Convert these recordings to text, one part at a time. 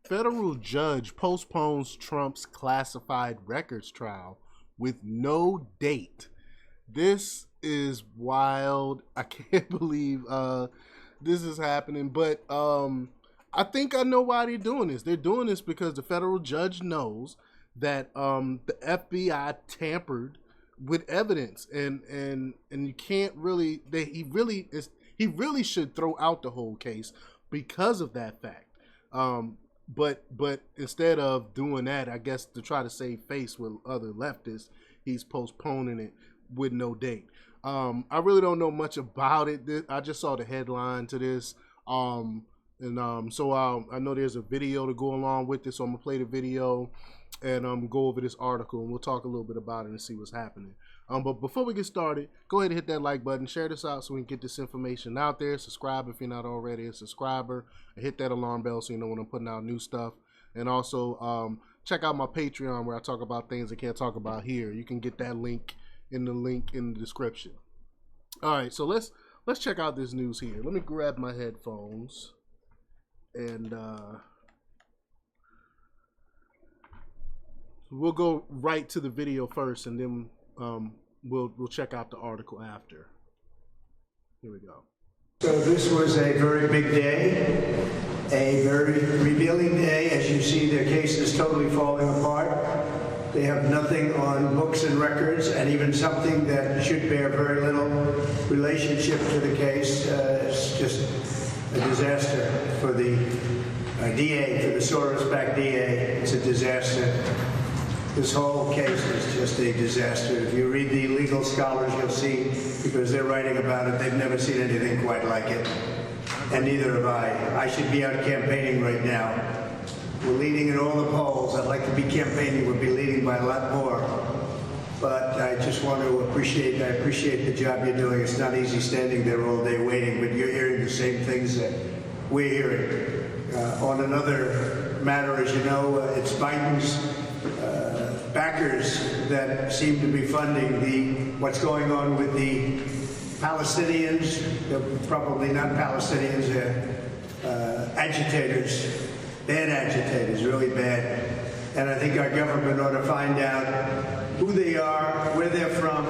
Federal judge postpones Trump's classified records trial with no date. This is wild. I can't believe this is happening. But I think I know why they're doing this. They're doing this because the federal judge knows that the FBI tampered with evidence, and you can't really. He really should throw out the whole case because of that fact. But instead of doing that, I guess to try to save face with other leftists, he's postponing it with no date. I really don't know much about it. I just saw the headline to this. So I know there's a video to go along with this, so I'm gonna play the video and go over this article, and we'll talk a little bit about it and see what's happening. But before we get started, go ahead and hit that like button, share this out so we can get this information out there. Subscribe if you're not already a subscriber, and hit that alarm bell so you know when I'm putting out new stuff. And also check out my Patreon where I talk about things I can't talk about here. You can get that link in the description. All right, so let's check out this news here. Let me grab my headphones and we'll go right to the video first, and then we'll check out the article after. Here we go. So this was a very big day, a very revealing day. As you see, their case is totally falling apart. They have nothing on books and records, and even something that should bear very little relationship to the case. It's just a disaster for the DA, for the Soros-backed DA. It's a disaster. This whole case is just a disaster. If you read the legal scholars, you'll see, because they're writing about it, they've never seen anything quite like it. And neither have I. I should be out campaigning right now. We're leading in all the polls. I'd like to be campaigning. We'd be leading by a lot more. But I just want to appreciate the job you're doing. It's not easy standing there all day waiting, but you're hearing the same things that we're hearing. On another matter, as you know, it's Biden's backers that seem to be funding what's going on with the Palestinians. They're probably not Palestinians, they're agitators, bad agitators, really bad. And I think our government ought to find out who they are, where they're from,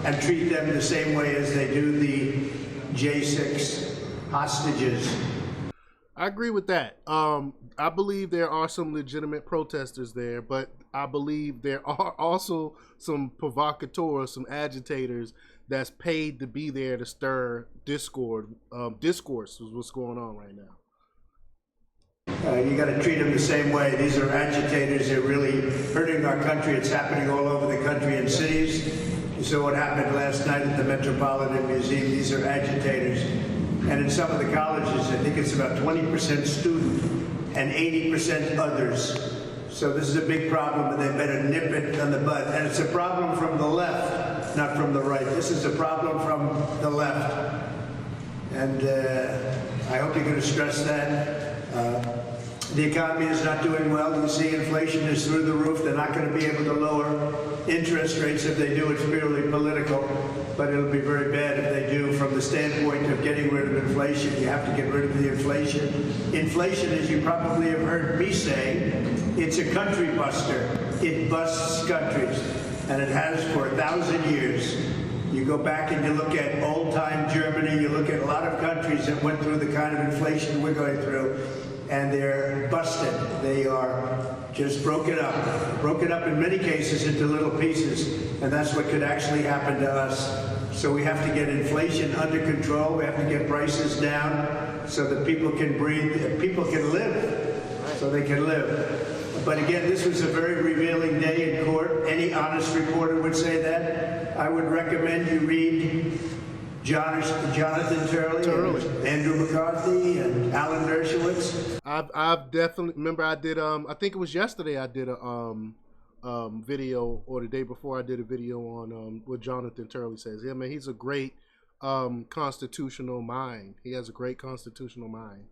and treat them the same way as they do the J6 hostages. I agree with that. I believe there are some legitimate protesters there, but I believe there are also some provocateurs, some agitators that's paid to be there to stir discourse is what's going on right now. You got to treat them the same way. These are agitators. They're really hurting our country. It's happening all over the country in cities. You saw what happened last night at the Metropolitan Museum. These are agitators. And in some of the colleges, I think it's about 20% student and 80% others. So this is a big problem, and they better nip it on the bud. And it's a problem from the left, not from the right. This is a problem from the left. And I hope you're going to stress that. The economy is not doing well. You see inflation is through the roof. They're not going to be able to lower interest rates. If they do, it's purely political. But it'll be very bad if they do. From the standpoint of getting rid of inflation, you have to get rid of the inflation. Inflation, as you probably have heard me say, it's a country buster. It busts countries, and it has for 1,000 years. You go back and you look at old-time Germany, you look at a lot of countries that went through the kind of inflation we're going through, and they're busted. They are just broken up in many cases into little pieces, and that's what could actually happen to us. So we have to get inflation under control. We have to get prices down so that people can breathe, people can live, so they can live. But again, this was a very revealing day in court. Any honest reporter would say that. I would recommend you read Jonathan Turley, and Andrew McCarthy, and Alan Dershowitz. I've definitely remember I did I think it was yesterday I did a video, or the day before I did a video on what Jonathan Turley says. Yeah, man, he's a great constitutional mind. He has a great constitutional mind.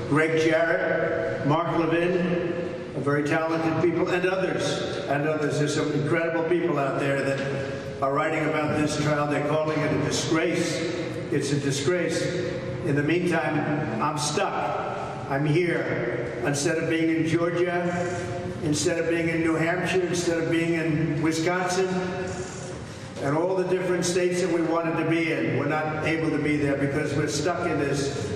Greg Jarrett, Mark Levin, very talented people, and others. There's some incredible people out there that are writing about this trial. They're calling it a disgrace. It's a disgrace. In the meantime, I'm stuck. I'm here. Instead of being in Georgia, instead of being in New Hampshire, instead of being in Wisconsin, and all the different states that we wanted to be in, we're not able to be there because we're stuck in this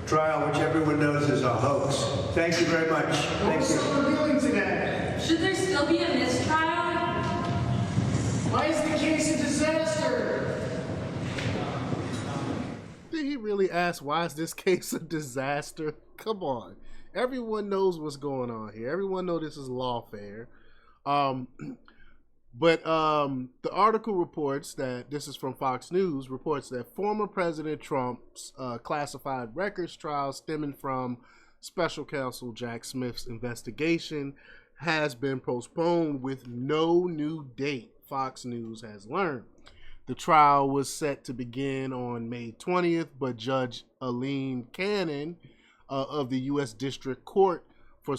trial, which everyone knows is a hoax. Thank you very much. Thank you. What are we doing today? Should there still be a mistrial? Why is the case a disaster? Did he really ask, why is this case a disaster? Come on. Everyone knows what's going on here. Everyone knows this is lawfare. But the article reports that, this is from Fox News, reports that former President Trump's classified records trial stemming from special counsel Jack Smith's investigation has been postponed with no new date, Fox News has learned. The trial was set to begin on May 20th, but Judge Aileen Cannon of the U.S. District Court for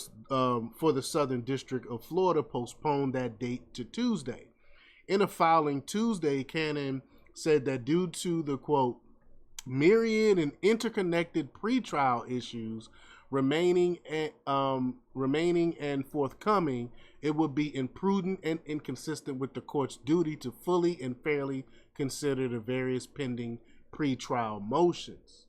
the Southern District of Florida postponed that date to Tuesday. In a filing Tuesday, Cannon said that due to the, quote, myriad and interconnected pretrial issues remaining and forthcoming, it would be imprudent and inconsistent with the court's duty to fully and fairly consider the various pending pretrial motions.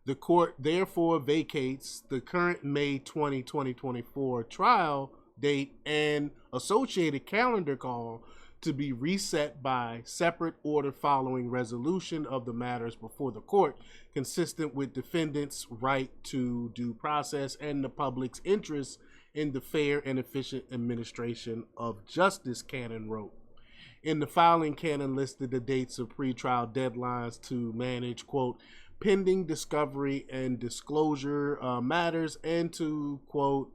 The court therefore vacates the current May 20, 2024 trial date and associated calendar call to be reset by separate order following resolution of the matters before the court, consistent with defendants' right to due process and the public's interest in the fair and efficient administration of justice, Cannon wrote. In the filing, Cannon listed the dates of pretrial deadlines to manage, quote, pending discovery and disclosure matters and to, quote,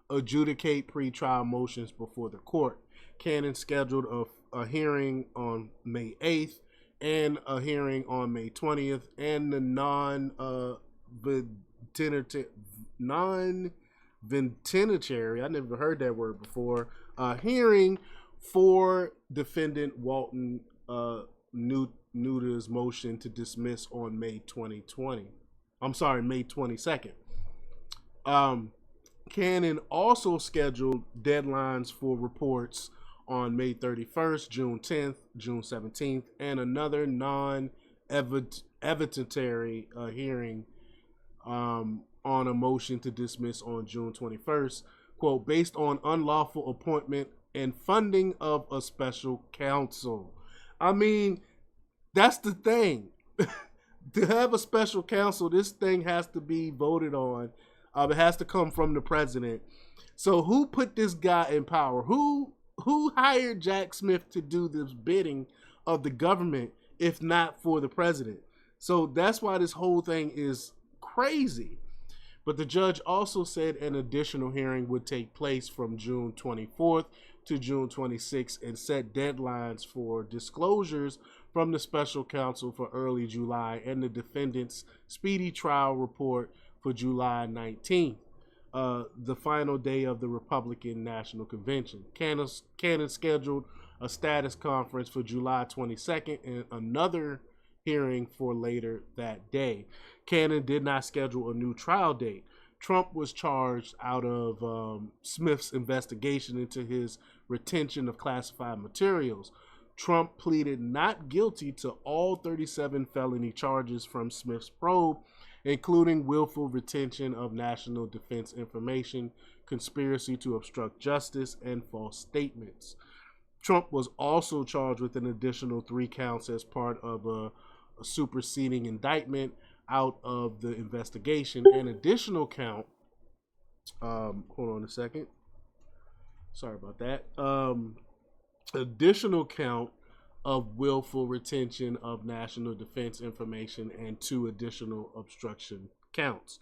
adjudicate pretrial motions before the court. Cannon scheduled a hearing on May 8th and a hearing on May 20th, and the non-vindicator, I never heard that word before, hearing for defendant Walton Nuda's motion to dismiss on May 22nd. Cannon also scheduled deadlines for reports on May 31st, June 10th, June 17th, and another non-evidentiary hearing on a motion to dismiss on June 21st, quote, based on unlawful appointment and funding of a special counsel. I mean, that's the thing. To have a special counsel, this thing has to be voted on. It has to come from the president. So who put this guy in power? Who hired Jack Smith to do this bidding of the government, if not for the president? So that's why this whole thing is crazy. But the judge also said an additional hearing would take place from June 24th to June 26th and set deadlines for disclosures from the special counsel for early July and the defendant's speedy trial report for July 19th. The final day of the Republican National Convention. Cannon scheduled a status conference for July 22nd and another hearing for later that day. Cannon did not schedule a new trial date. Trump was charged out of Smith's investigation into his retention of classified materials. Trump pleaded not guilty to all 37 felony charges from Smith's probe, including willful retention of national defense information, conspiracy to obstruct justice, and false statements. Trump was also charged with an additional 3 counts as part of a superseding indictment out of the investigation. An additional count, hold on a second. Sorry about that. Additional count of willful retention of national defense information and 2 additional obstruction counts.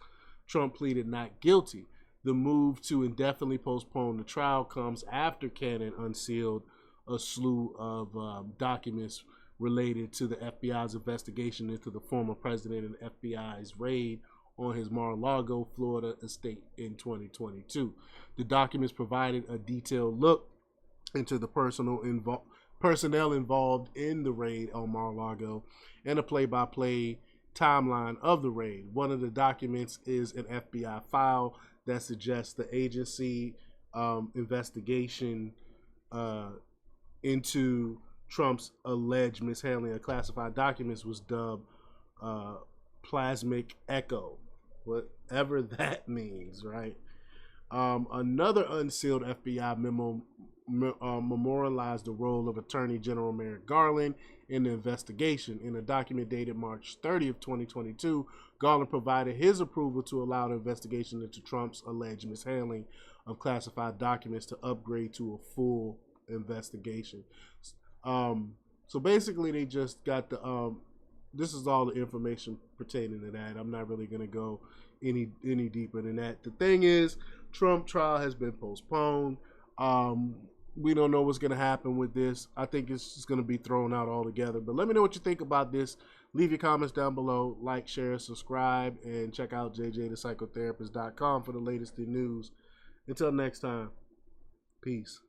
Trump pleaded not guilty. The move to indefinitely postpone the trial comes after Cannon unsealed a slew of documents related to the FBI's investigation into the former president and FBI's raid on his Mar-a-Lago, Florida estate in 2022. The documents provided a detailed look into the personnel involved in the raid on Mar-a-Lago and a play-by-play timeline of the raid. One of the documents is an FBI file that suggests the agency investigation into Trump's alleged mishandling of classified documents was dubbed Plasmic Echo, whatever that means, right? Another unsealed FBI memo memorialized the role of Attorney General Merrick Garland in the investigation. In a document dated March 30th, 2022, Garland provided his approval to allow the investigation into Trump's alleged mishandling of classified documents to upgrade to a full investigation. So basically, they just got the this is all the information pertaining to that. I'm not really going to go any deeper than that. The thing is, Trump trial has been postponed. We don't know what's going to happen with this. I think it's just going to be thrown out altogether. But let me know what you think about this. Leave your comments down below. Like, share, subscribe, and check out jjthepsychotherapist.com for the latest in news. Until next time, peace.